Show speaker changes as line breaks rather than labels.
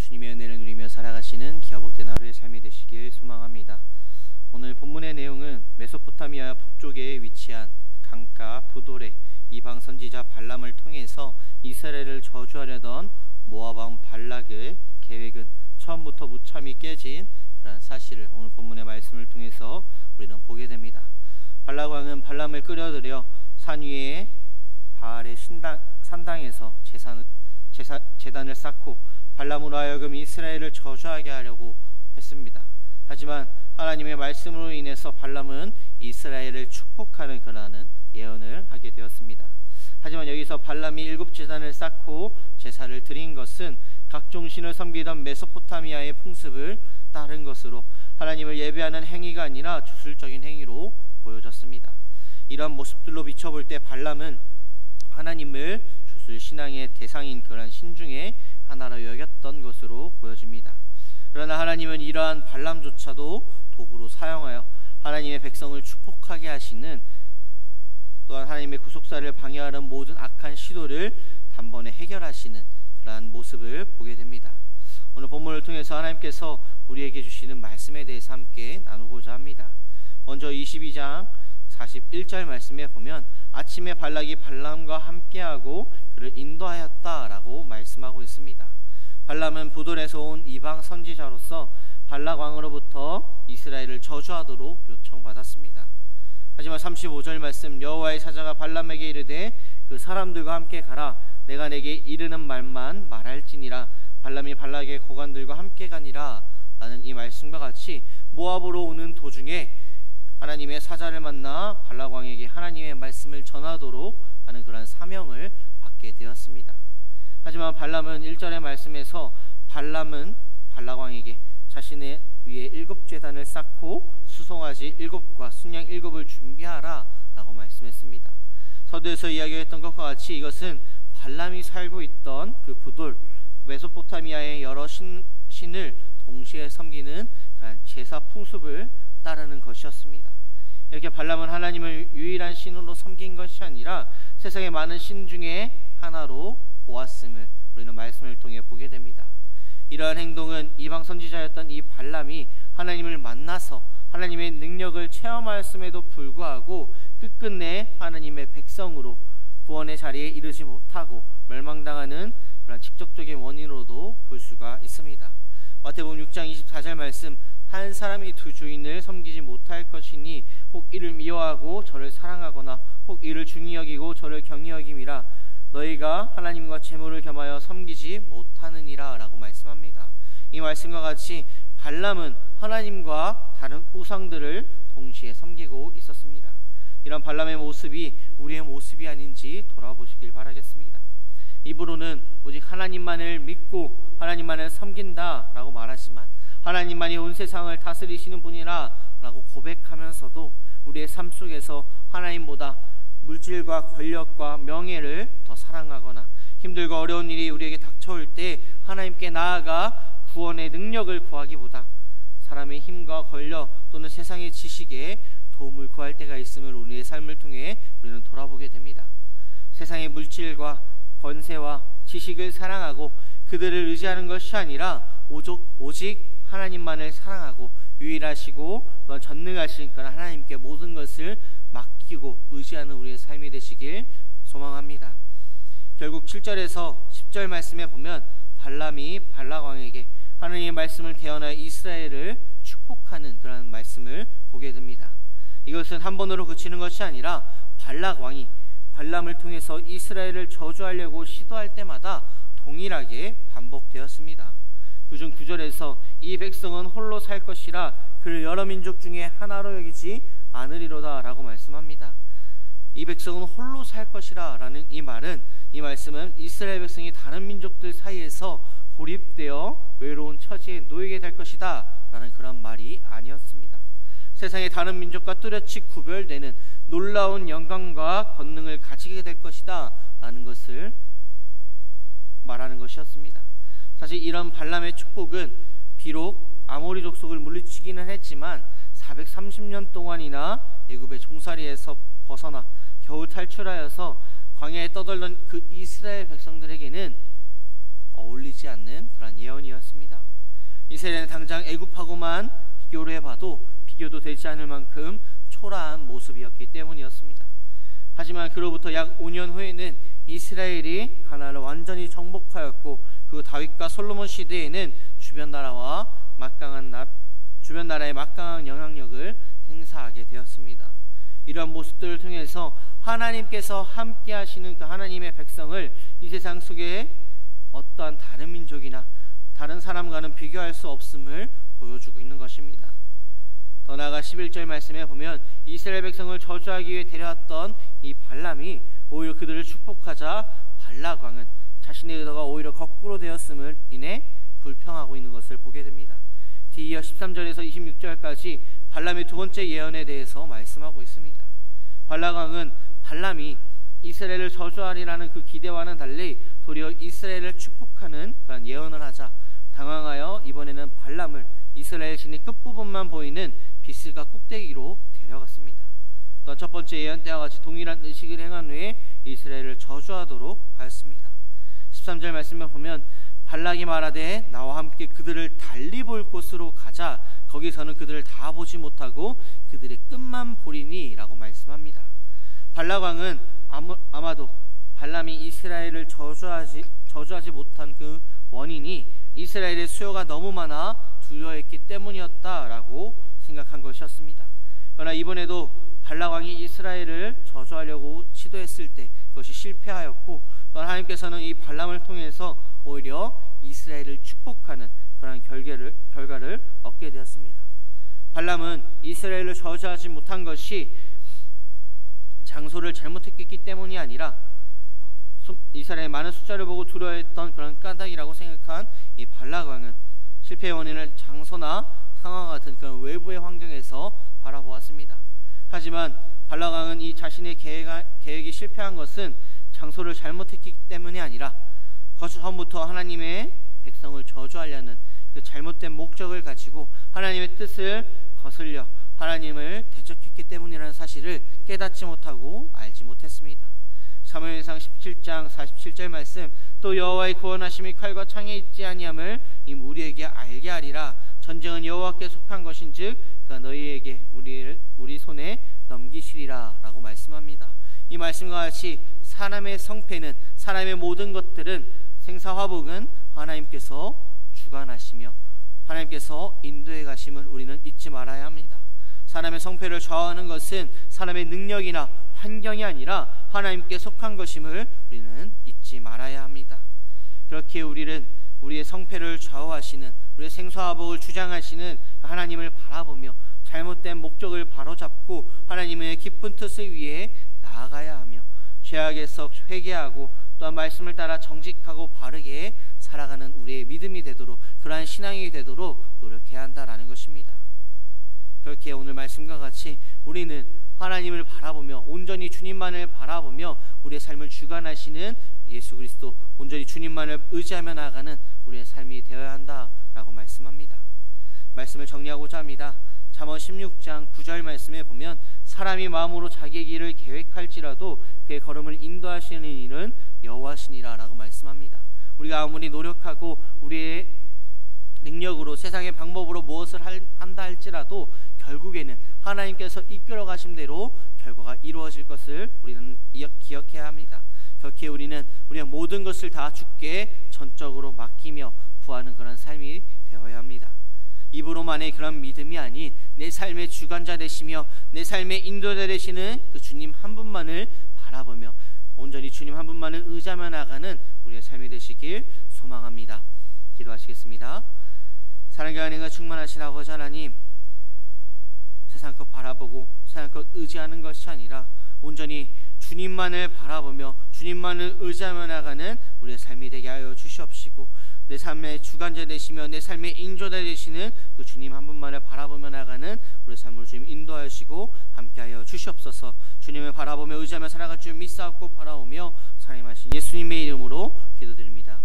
주님의 은혜를 누리며 살아가시는 기어복된 하루의 삶이 되시길 소망합니다. 오늘 본문의 내용은 메소포타미아 북쪽에 위치한 강가 부돌의 이방 선지자 발람을 통해서 이스라엘을 저주하려던 모압 왕 발락의 계획은 처음부터 무참히 깨진 그런 사실을 오늘 본문의 말씀을 통해서 우리는 보게 됩니다. 발락 왕은 발람을 끌어들여 산 위에 바알의 산당에서 제단을 쌓고 발람으로 하여금 이스라엘을 저주하게 하려고 했습니다. 하지만 하나님의 말씀으로 인해서 발람은 이스라엘을 축복하는 그러한 예언을 하게 되었습니다. 하지만 여기서 발람이 7 제단을 쌓고 제사를 드린 것은 각종 신을 섬기던 메소포타미아의 풍습을 따른 것으로 하나님을 예배하는 행위가 아니라 주술적인 행위로 보여졌습니다. 이러한 모습들로 비춰볼 때 발람은 하나님을 주술 신앙의 대상인 그러한 신 중에 하나로 여겼던 것으로 보여집니다. 그러나 하나님은 이러한 발람조차도 도구로 사용하여 하나님의 백성을 축복하게 하시는, 또한 하나님의 구속사를 방해하는 모든 악한 시도를 단번에 해결하시는 그러한 모습을 보게 됩니다. 오늘 본문을 통해서 하나님께서 우리에게 주시는 말씀에 대해서 함께 나누고자 합니다. 먼저 22장 41절 말씀에 보면 아침에 발락이 발람과 함께하고 그를 인도하였다라고 말씀하고 있습니다. 발람은 부돌에서 온 이방 선지자로서 발락 왕으로부터 이스라엘을 저주하도록 요청받았습니다. 하지만 35절 말씀, 여호와의 사자가 발람에게 이르되 그 사람들과 함께 가라. 내가 내게 이르는 말만 말할지니라. 발람이 발락의 고관들과 함께 가니라. 라는 이 말씀과 같이 모압으로 오는 도중에 하나님의 사자를 만나 발락 왕에게 하나님의 말씀을 전하도록 하는 그런 사명을 받게 되었습니다. 하지만 발람은 1절의 말씀에서 발람은 발락 왕에게 자신의 위에 7 제단을 쌓고 수송아지 7과 순양 7을 준비하라 라고 말씀했습니다. 서두에서 이야기했던 것과 같이 이것은 발람이 살고 있던 그 부돌 메소포타미아의 여러 신을 동시에 섬기는 그런 제사 풍습을 따르는 것이었습니다. 이렇게 발람은 하나님을 유일한 신으로 섬긴 것이 아니라 세상의 많은 신 중에 하나로 보았음을 우리는 말씀을 통해 보게 됩니다. 이러한 행동은 이방 선지자였던 이 발람이 하나님을 만나서 하나님의 능력을 체험하였음에도 불구하고 끝끝내 하나님의 백성으로 구원의 자리에 이르지 못하고 멸망당하는 그런 직접적인 원인으로도 볼 수가 있습니다. 마태복음 6장 24절 말씀, 한 사람이 두 주인을 섬기지 못할 것이니 혹 이를 미워하고 저를 사랑하거나 혹 이를 중히 여기고 저를 경히 여김이라. 너희가 하나님과 재물을 겸하여 섬기지 못하느니라 라고 말씀합니다. 이 말씀과 같이 발람은 하나님과 다른 우상들을 동시에 섬기고 있었습니다. 이런 발람의 모습이 우리의 모습이 아닌지 돌아보시길 바라겠습니다. 입으로는 오직 하나님만을 믿고 하나님만을 섬긴다 라고 말하지만 하나님만이 온 세상을 다스리시는 분이라 라고 고백하면서도 우리의 삶 속에서 하나님보다 물질과 권력과 명예를 더 사랑하거나 힘들고 어려운 일이 우리에게 닥쳐올 때 하나님께 나아가 구원의 능력을 구하기보다 사람의 힘과 권력 또는 세상의 지식에 도움을 구할 때가 있음을 우리의 삶을 통해 우리는 돌아보게 됩니다. 세상의 물질과 권세와 지식을 사랑하고 그들을 의지하는 것이 아니라 오직 하나님만을 사랑하고 유일하시고 또한 전능하신 그런 하나님께 모든 것을 맡기고 의지하는 우리의 삶이 되시길 소망합니다. 결국 7절에서 10절 말씀에 보면 발람이 발락 왕에게 하나님의 말씀을 대언하여 이스라엘을 축복하는 그런 말씀을 보게 됩니다. 이것은 한 번으로 그치는 것이 아니라 발락 왕이 발람을 통해서 이스라엘을 저주하려고 시도할 때마다 동일하게 반복되었습니다. 그중 9절에서 이 백성은 홀로 살 것이라 그를 여러 민족 중에 하나로 여기지 않으리로다 라고 말씀합니다. 이 백성은 홀로 살 것이라 라는 이 말씀은 이스라엘 백성이 다른 민족들 사이에서 고립되어 외로운 처지에 놓이게 될 것이다 라는 그런 말이 아니었습니다. 세상의 다른 민족과 뚜렷이 구별되는 놀라운 영광과 권능을 가지게 될 것이다 라는 것을 말하는 것이었습니다. 사실 이런 발람의 축복은 비록 아모리 족속을 물리치기는 했지만 430년 동안이나 애굽의 종살이에서 벗어나 겨우 탈출하여서 광야에 떠돌던 그 이스라엘 백성들에게는 어울리지 않는 그런 예언이었습니다. 이스라엘은 당장 애굽하고만 비교를 해봐도 비교도 되지 않을 만큼 초라한 모습이었기 때문이었습니다. 하지만 그로부터 약 5년 후에는 이스라엘이 가나안을 완전히 정복하였고, 그 다윗과 솔로몬 시대에는 주변 나라의 막강한 영향력을 행사하게 되었습니다. 이러한 모습들을 통해서 하나님께서 함께 하시는 그 하나님의 백성을 이 세상 속에 어떠한 다른 민족이나 다른 사람과는 비교할 수 없음을 보여주고 있는 것입니다. 더 나아가 11절 말씀에 보면 이스라엘 백성을 저주하기 위해 데려왔던 이 발람이 오히려 그들을 축복하자 발락 왕은 자신의 의도가 오히려 거꾸로 되었음을 인해 불평하고 있는 것을 보게 됩니다. 뒤이어 13절에서 26절까지 발람의 두 번째 예언에 대해서 말씀하고 있습니다. 발락 왕은 발람이 이스라엘을 저주하리라는 그 기대와는 달리 도리어 이스라엘을 축복하는 그런 예언을 하자 당황하여 이번에는 발람을 이스라엘 진의 끝부분만 보이는 비스가 꼭대기로 데려갔습니다. 또한 첫 번째 예언 때와 같이 동일한 의식을 행한 후에 이스라엘을 저주하도록 하였습니다. 13절 말씀을 보면 발락이 말하되 나와 함께 그들을 달리 볼 곳으로 가자. 거기서는 그들을 다 보지 못하고 그들의 끝만 보리니 라고 말씀합니다. 발락 왕은 아마도 발람이 이스라엘을 저주하지 못한 그 원인이 이스라엘의 수요가 너무 많아 두려워했기 때문이었다라고 생각한 것이었습니다. 그러나 이번에도 발락 왕이 이스라엘을 저주하려고 시도했을 때 그것이 실패하였고, 또 하나님께서는 이 발람을 통해서 오히려 이스라엘을 축복하는 그런 결과를 얻게 되었습니다. 발람은 이스라엘을 저주하지 못한 것이 장소를 잘못했기 때문이 아니라 이스라엘의 많은 숫자를 보고 두려워했던 그런 까닭이라고 생각한 이 발락 왕은 실패의 원인을 장소나 상황 같은 그런 외부의 환경에서 바라보았습니다. 하지만 발락 왕은 이 자신의 계획이 실패한 것은 장소를 잘못했기 때문이 아니라 처음부터 하나님의 백성을 저주하려는 그 잘못된 목적을 가지고 하나님의 뜻을 거슬려 하나님을 대적했기 때문이라는 사실을 깨닫지 못하고 알지 못했습니다. 사무엘상 17장 47절 말씀, 또 여호와의 구원하심이 칼과 창에 있지 아니함을 이 우리에게 알게 하리라. 전쟁은 여호와께 속한 것인즉 그가 너희에게 우리 손에 넘기시리라 라고 말씀합니다. 이 말씀과 같이 사람의 성패는, 사람의 모든 것들은, 생사화복은 하나님께서 주관하시며 하나님께서 인도해 가심을 우리는 잊지 말아야 합니다. 사람의 성패를 좌우하는 것은 사람의 능력이나 환경이 아니라 하나님께 속한 것임을 우리는 잊지 말아야 합니다. 그렇게 우리는 우리의 성패를 좌우하시는, 우리의 생사화복을 주장하시는 하나님을 바라보며 잘못된 목적을 바로잡고 하나님의 기쁜 뜻을 위해 나아가야 하며 죄악에서 회개하고 또한 말씀을 따라 정직하고 바르게 살아가는 우리의 믿음이 되도록, 그러한 신앙이 되도록 노력해야 한다라는 것입니다. 그렇게 오늘 말씀과 같이 우리는 하나님을 바라보며 온전히 주님만을 바라보며 우리의 삶을 주관하시는 예수 그리스도, 온전히 주님만을 의지하며 나아가는 우리의 삶이 되어야 한다라고 말씀합니다. 말씀을 정리하고자 합니다. 잠언 16장 9절 말씀에 보면 사람이 마음으로 자기의 길을 계획할지라도 그의 걸음을 인도하시는 이는 여호와시니라 라고 말씀합니다. 우리가 아무리 노력하고 우리의 능력으로 세상의 방법으로 무엇을 한다 할지라도 결국에는 하나님께서 이끌어 가신 대로 결과가 이루어질 것을 우리는 기억해야 합니다. 그렇게 우리는 우리의 모든 것을 다 주께 전적으로 맡기며 구하는 그런 삶이 되어야 합니다. 입으로만의 그런 믿음이 아닌 내 삶의 주관자 되시며 내 삶의 인도자 되시는 그 주님 한 분만을 바라보며 온전히 주님 한 분만을 의지하며 나가는 우리의 삶이 되시길 소망합니다. 기도하시겠습니다. 사랑과 은혜가 충만하신 아버지 하나님, 세상 것 바라보고 세상 것 의지하는 것이 아니라 온전히 주님만을 바라보며 주님만을 의지하며 나가는 우리의 삶이 되게 하여 주시옵시고, 내 삶의 주관자 되시며 내 삶의 인도자 되시는 그 주님 한 분만을 바라보며 나가는 우리의 삶을 주님 인도하시고 함께하여 주시옵소서. 주님을 바라보며 의지하며 살아갈 줄 믿사옵고 바라오며 사랑하신 예수님의 이름으로 기도드립니다.